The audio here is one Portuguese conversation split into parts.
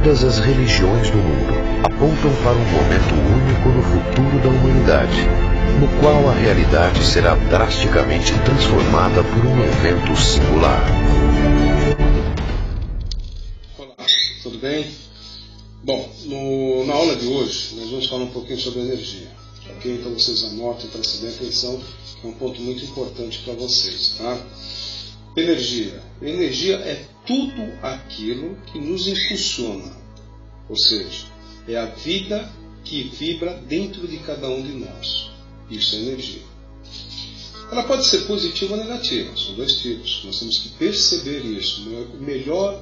Todas as religiões do mundo apontam para um momento único no futuro da humanidade, no qual a realidade será drasticamente transformada por um evento singular. Olá, tudo bem? Bom, na aula de hoje nós vamos falar um pouquinho sobre energia. Ok? Então vocês anotem, prestem atenção, que é um ponto muito importante para vocês, tá? Energia. Energia é tudo aquilo que nos impulsiona, ou seja, é a vida que vibra dentro de cada um de nós. Isso é energia. Ela pode ser positiva ou negativa, são dois tipos. Nós temos que perceber isso. O melhor,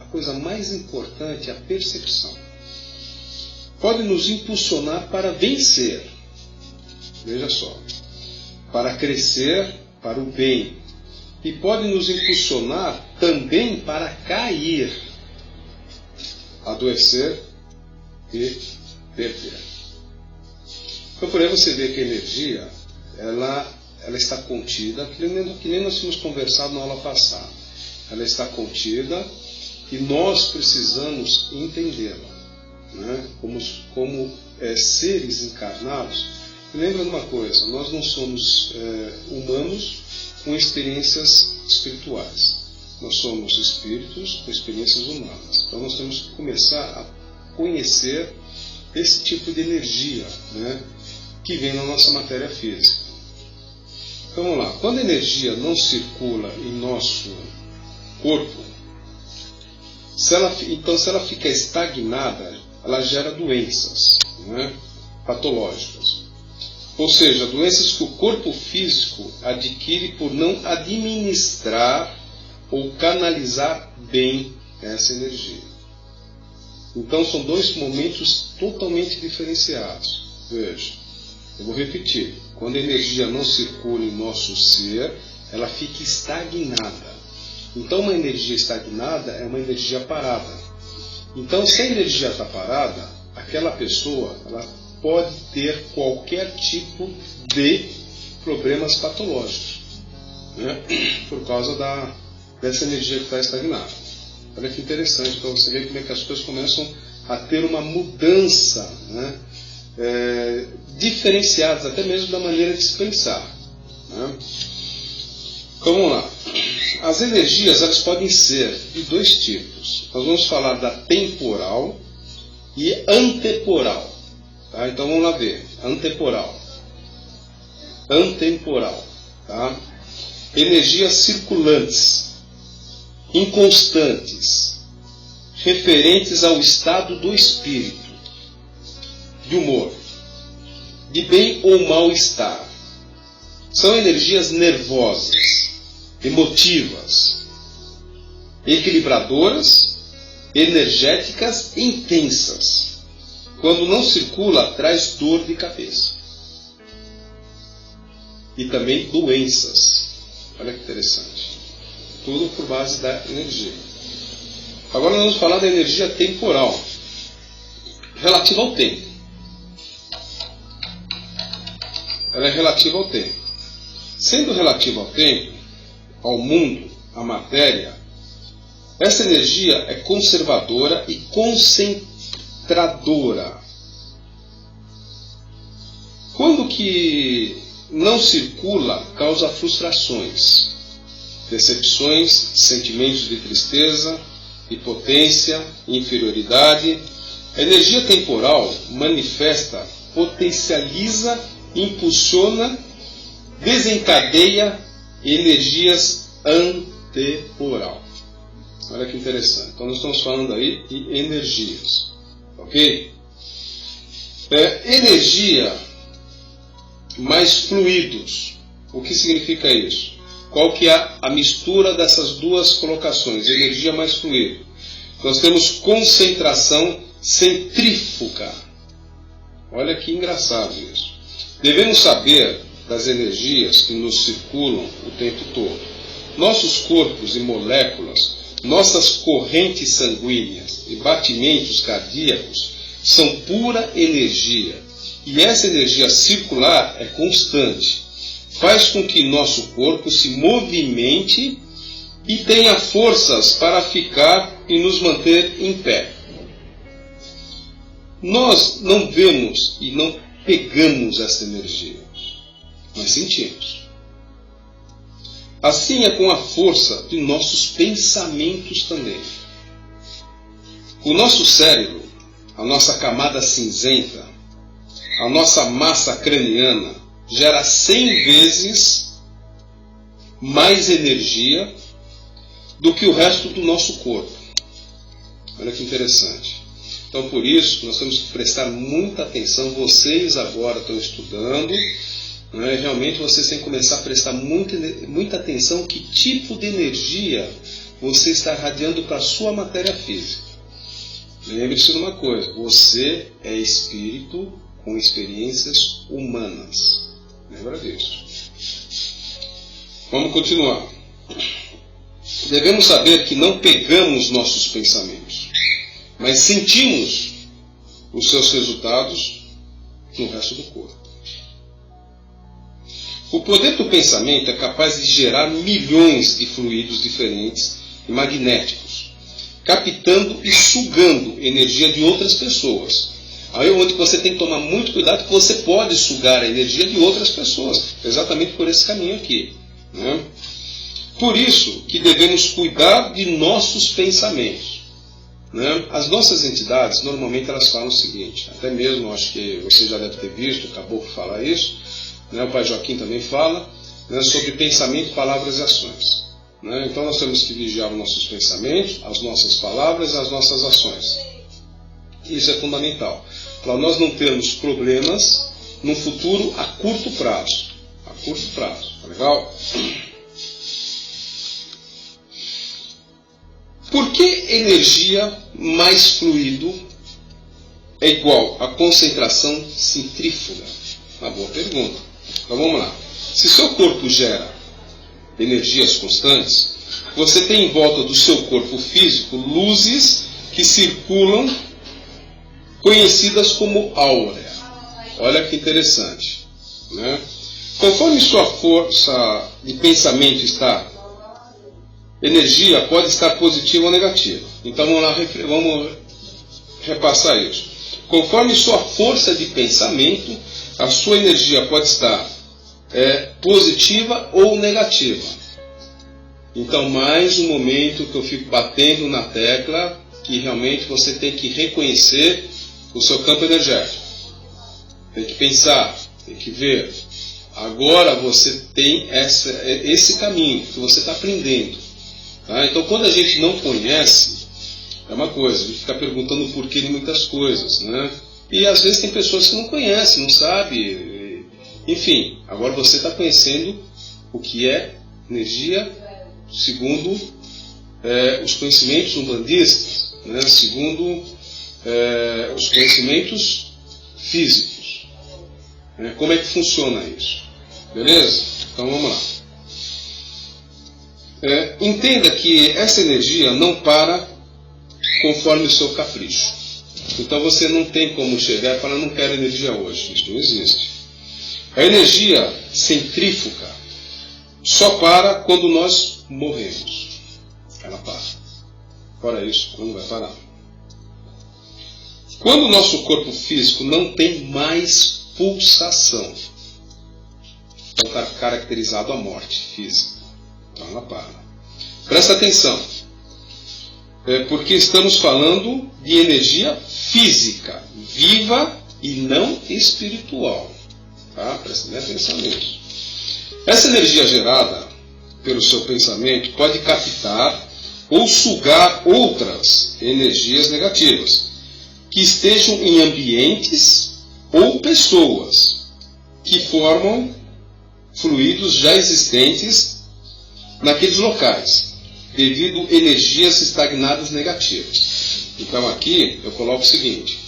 a coisa mais importante é a percepção. Pode nos impulsionar para vencer, veja só, para crescer, para o bem. E pode nos impulsionar também para cair, adoecer e perder. Então por aí você vê que a energia, ela está contida, que nem nós tínhamos conversado na aula passada. Ela está contida e nós precisamos entendê-la, né? Como seres encarnados. Lembra de uma coisa, nós não somos humanos com experiências espirituais. Nós somos espíritos com experiências humanas. Então nós temos que começar a conhecer esse tipo de energia, né, que vem na nossa matéria física. Então vamos lá. Quando a energia não circula em nosso corpo, se ela fica estagnada, ela gera doenças, né, patológicas. Ou seja, doenças que o corpo físico adquire por não administrar ou canalizar bem essa energia. Então são dois momentos totalmente diferenciados. Veja, eu vou repetir. Quando a energia não circula em nosso ser, ela fica estagnada. Então uma energia estagnada é uma energia parada. Então se a energia está parada, aquela pessoa pode ter qualquer tipo de problemas patológicos, né, por causa dessa energia que está estagnada. Olha que interessante, para você ver como é que as coisas começam a ter uma mudança, né, diferenciadas até mesmo da maneira de se pensar, né. Então vamos lá. As energias, elas podem ser de dois tipos. Nós vamos falar da temporal e antemporal. Tá? Então vamos lá ver. Antemporal. Tá? Energias circulantes, inconstantes, referentes ao estado do espírito, de humor, de bem ou mal-estar. São energias nervosas, emotivas, equilibradoras, energéticas, intensas. Quando não circula, traz dor de cabeça. E também doenças. Olha que interessante. Tudo por base da energia. Agora nós vamos falar da energia temporal, relativa ao tempo. Ela é relativa ao tempo. Sendo relativa ao tempo, ao mundo, à matéria, essa energia é conservadora e concentradora. Quando que não circula, causa frustrações, decepções, sentimentos de tristeza, impotência, inferioridade. A energia temporal manifesta, potencializa, impulsiona, desencadeia energias antemporal. Olha que interessante. Então nós estamos falando aí de energias. Ok? Energia mais fluidos. O que significa isso? Qual que é a mistura dessas duas colocações? Energia mais fluido. Nós temos concentração centrífuga. Olha que engraçado isso. Devemos saber das energias que nos circulam o tempo todo. Nossos corpos e moléculas, nossas correntes sanguíneas e batimentos cardíacos são pura energia. E essa energia circular é constante. Faz com que nosso corpo se movimente e tenha forças para ficar e nos manter em pé. Nós não vemos e não pegamos essa energia, mas sentimos. Assim é com a força de nossos pensamentos também. O nosso cérebro, a nossa camada cinzenta, a nossa massa craniana, gera 100 vezes mais energia do que o resto do nosso corpo. Olha que interessante. Então, por isso, nós temos que prestar muita atenção. Vocês agora estão estudando, né? Realmente vocês têm que começar a prestar muita atenção que tipo de energia você está irradiando para a sua matéria física. Lembre-se de uma coisa, você é espírito com experiências humanas. Lembra disso. Vamos continuar. Devemos saber que não pegamos nossos pensamentos, mas sentimos os seus resultados no resto do corpo. O poder do pensamento é capaz de gerar milhões de fluidos diferentes e magnéticos, captando e sugando energia de outras pessoas. Aí é onde você tem que tomar muito cuidado, que você pode sugar a energia de outras pessoas, exatamente por esse caminho aqui, né? Por isso que devemos cuidar de nossos pensamentos, né? As nossas entidades, normalmente elas falam o seguinte, até mesmo, acho que você já deve ter visto, acabou de falar isso, né? O Pai Joaquim também fala, né, sobre pensamento, palavras e ações, né? Então nós temos que vigiar os nossos pensamentos, as nossas palavras e as nossas ações. Isso é fundamental, para nós não termos problemas no futuro a curto prazo. A curto prazo, tá legal? Por que energia mais fluido é igual a concentração centrífuga? Uma boa pergunta. Então vamos lá. Se seu corpo gera energias constantes, você tem em volta do seu corpo físico luzes que circulam, conhecidas como áurea. Olha que interessante, né? Conforme sua força de pensamento está, energia pode estar positiva ou negativa. Então vamos repassar isso. Conforme sua força de pensamento, a sua energia pode estar positiva ou negativa. Então, mais um momento que eu fico batendo na tecla, que realmente você tem que reconhecer o seu campo energético. Tem que pensar, tem que ver. Agora você tem esse caminho que você está aprendendo. Tá? Então, quando a gente não conhece, é uma coisa, a gente fica perguntando o porquê de muitas coisas, né? E às vezes tem pessoas que não conhecem, não sabem. Enfim, agora você está conhecendo o que é energia segundo os conhecimentos umbandistas, né? Segundo os conhecimentos físicos. Né? Como é que funciona isso? Beleza? Então vamos lá. Entenda que essa energia não para conforme o seu capricho. Então você não tem como chegar e falar, não quero energia hoje. Isso não existe. A energia centrífuga só para quando nós morremos. Ela para. Fora isso, não vai parar. Quando o nosso corpo físico não tem mais pulsação, então está caracterizado a morte física. Então ela para. Presta atenção. Porque estamos falando de energia física, viva e não espiritual. Tá? Presta bem atenção nisso. Essa energia gerada pelo seu pensamento pode captar ou sugar outras energias negativas que estejam em ambientes ou pessoas que formam fluidos já existentes naqueles locais, devido a energias estagnadas negativas. Então aqui eu coloco o seguinte,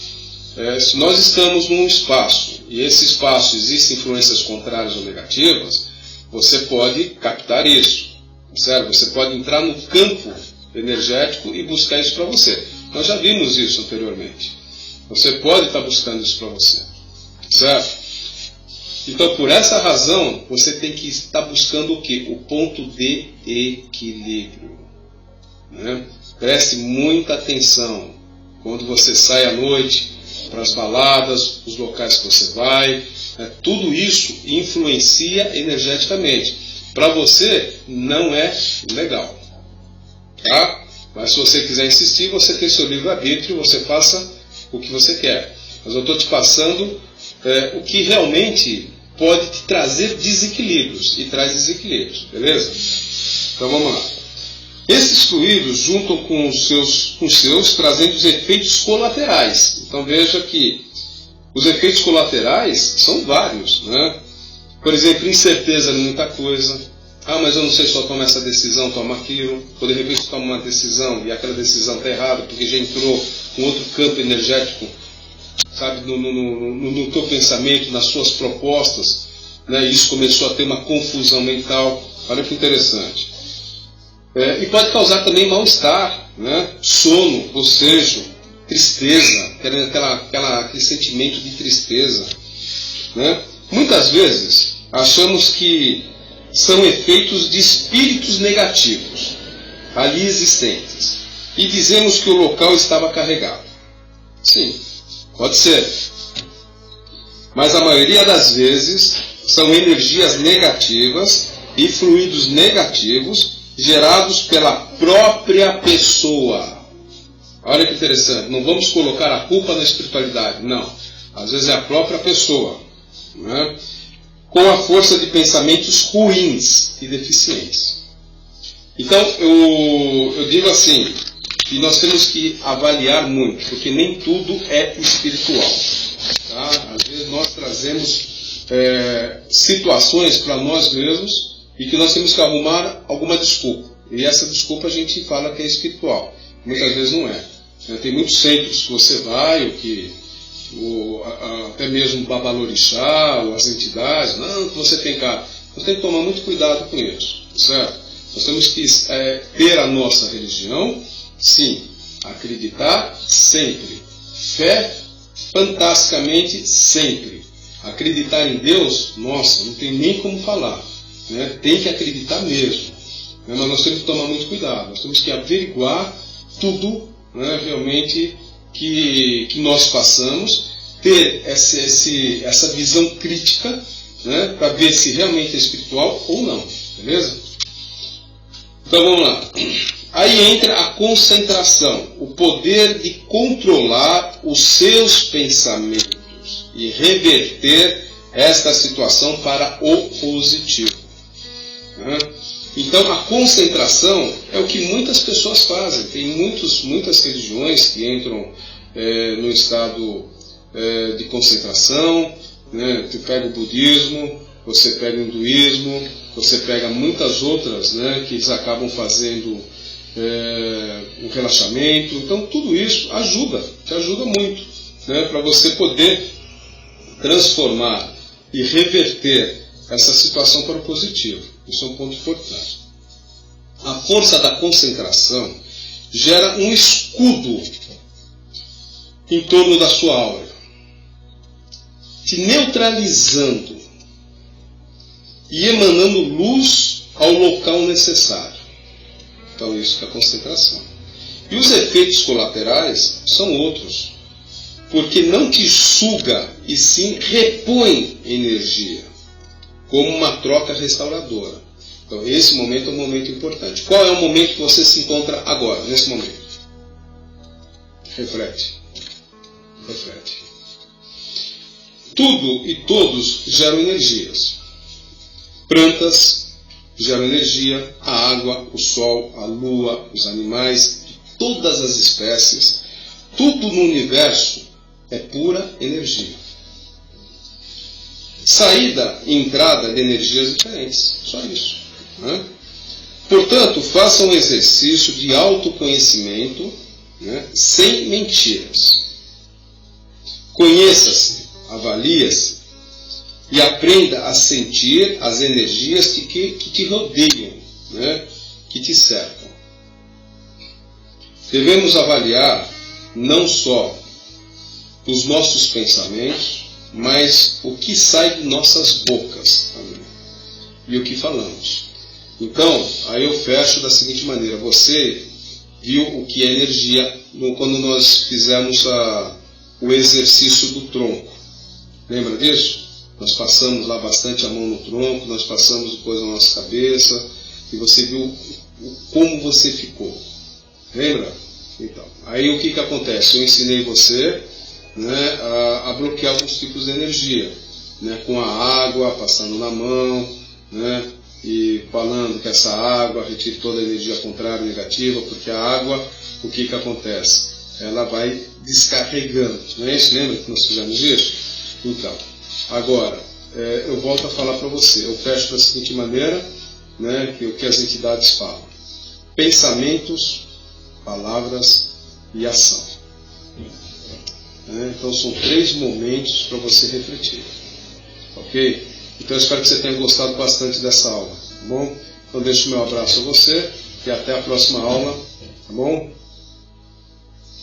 se nós estamos num espaço, e esse espaço existe influências contrárias ou negativas, você pode captar isso, certo? Você pode entrar no campo energético e buscar isso para você. Nós já vimos isso anteriormente. Você pode estar buscando isso para você, certo? Então, por essa razão, você tem que estar buscando o quê? O ponto de equilíbrio. Né? Preste muita atenção quando você sai à noite para as baladas, os locais que você vai. Tudo isso influencia energeticamente. Para você, não é legal. Tá? Mas se você quiser insistir, você tem seu livre-arbítrio, você faça o que você quer. Mas eu estou te passando o que realmente pode te trazer desequilíbrios, e traz desequilíbrios, beleza? Então vamos lá. Esses fluidos juntam com os seus trazendo os efeitos colaterais. Então veja que os efeitos colaterais são vários, né? Por exemplo, incerteza em muita coisa. Ah, mas eu não sei se eu tomo essa decisão, tomo aquilo. Ou de repente eu tomo uma decisão e aquela decisão está errada porque já entrou um outro campo energético, sabe, no teu pensamento, nas suas propostas, né? Isso começou a ter uma confusão mental. Olha que interessante. E pode causar também mal-estar, né? Sono, bocejo, tristeza, aquele sentimento de tristeza, né? Muitas vezes achamos que são efeitos de espíritos negativos ali existentes e dizemos que o local estava carregado. Sim, pode ser. Mas a maioria das vezes são energias negativas e fluidos negativos gerados pela própria pessoa. Olha que interessante, não vamos colocar a culpa na espiritualidade, não. Às vezes é a própria pessoa, né? Com a força de pensamentos ruins e deficientes. Então, eu digo assim, que nós temos que avaliar muito, porque nem tudo é espiritual. Tá? Às vezes nós trazemos situações para nós mesmos e que nós temos que arrumar alguma desculpa. E essa desculpa a gente fala que é espiritual. Muitas vezes não é. Tem muitos centros que você vai, até mesmo o Babalorixá, ou as entidades, não, que você tem cá. Nós temos que tomar muito cuidado com isso, certo? Nós temos que ter a nossa religião, sim, acreditar sempre, fé fantasticamente sempre. Acreditar em Deus, nossa, não tem nem como falar, né? Tem que acreditar mesmo, né? Mas nós temos que tomar muito cuidado, nós temos que averiguar tudo, né, realmente que nós passamos, ter essa visão crítica, né, para ver se realmente é espiritual ou não, beleza? Então vamos lá. Aí entra a concentração, o poder de controlar os seus pensamentos e reverter esta situação para o positivo. Então a concentração é o que muitas pessoas fazem. Tem muitas religiões que entram no estado de concentração, né? Tu pega o budismo, você pega o hinduísmo, você pega muitas outras, né, que eles acabam fazendo um relaxamento. Então tudo isso te ajuda muito, né, para você poder transformar e reverter essa situação para o positivo. Isso é um ponto importante. A força da concentração gera um escudo em torno da sua aura, te neutralizando e emanando luz ao local necessário. Então isso que é a concentração. E os efeitos colaterais são outros, porque não te suga e sim repõe energia, como uma troca restauradora. Então esse momento é um momento importante. Qual é o momento que você se encontra agora, nesse momento? Reflete. Tudo e todos geram energias. Plantas geram energia, a água, o sol, a lua, os animais, todas as espécies, tudo no universo é pura energia. Saída e entrada de energias diferentes, só isso, né? Portanto, faça um exercício de autoconhecimento, né, sem mentiras. Conheça-se, avalie-se e aprenda a sentir as energias que te rodeiam, né, que te cercam. Devemos avaliar não só os nossos pensamentos, mas o que sai de nossas bocas, amém? E o que falamos. Então, aí eu fecho da seguinte maneira: você viu o que é energia quando nós fizemos o exercício do tronco. Lembra disso? Nós passamos lá bastante a mão no tronco, nós passamos depois na nossa cabeça, e você viu como você ficou. Lembra? Então, aí o que acontece? Eu ensinei você, né, a bloquear alguns tipos de energia, né, com a água, passando na mão, né, e falando que essa água retire toda a energia contrária, negativa, porque a água, o que acontece? Ela vai descarregando, não é isso? Lembra que nós fizemos isso? Então, agora, eu volto a falar para você, eu fecho da seguinte maneira, né, que o que as entidades falam: pensamentos, palavras e ação. Então são 3 momentos para você refletir, ok? Então eu espero que você tenha gostado bastante dessa aula, tá bom? Então deixo o meu abraço a você e até a próxima aula, tá bom?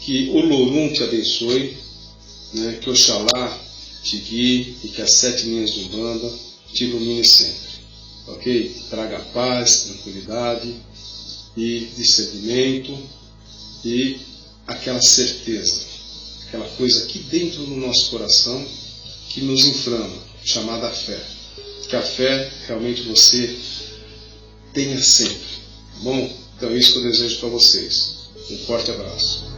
Que o Lorum te abençoe, né? Que Oxalá te guie e que as 7 linhas de Umbanda te ilumine sempre, ok? Traga paz, tranquilidade e discernimento e aquela certeza, aquela coisa aqui dentro do nosso coração que nos inflama, chamada fé. Que a fé realmente você tenha sempre, tá bom? Então é isso que eu desejo para vocês. Um forte abraço.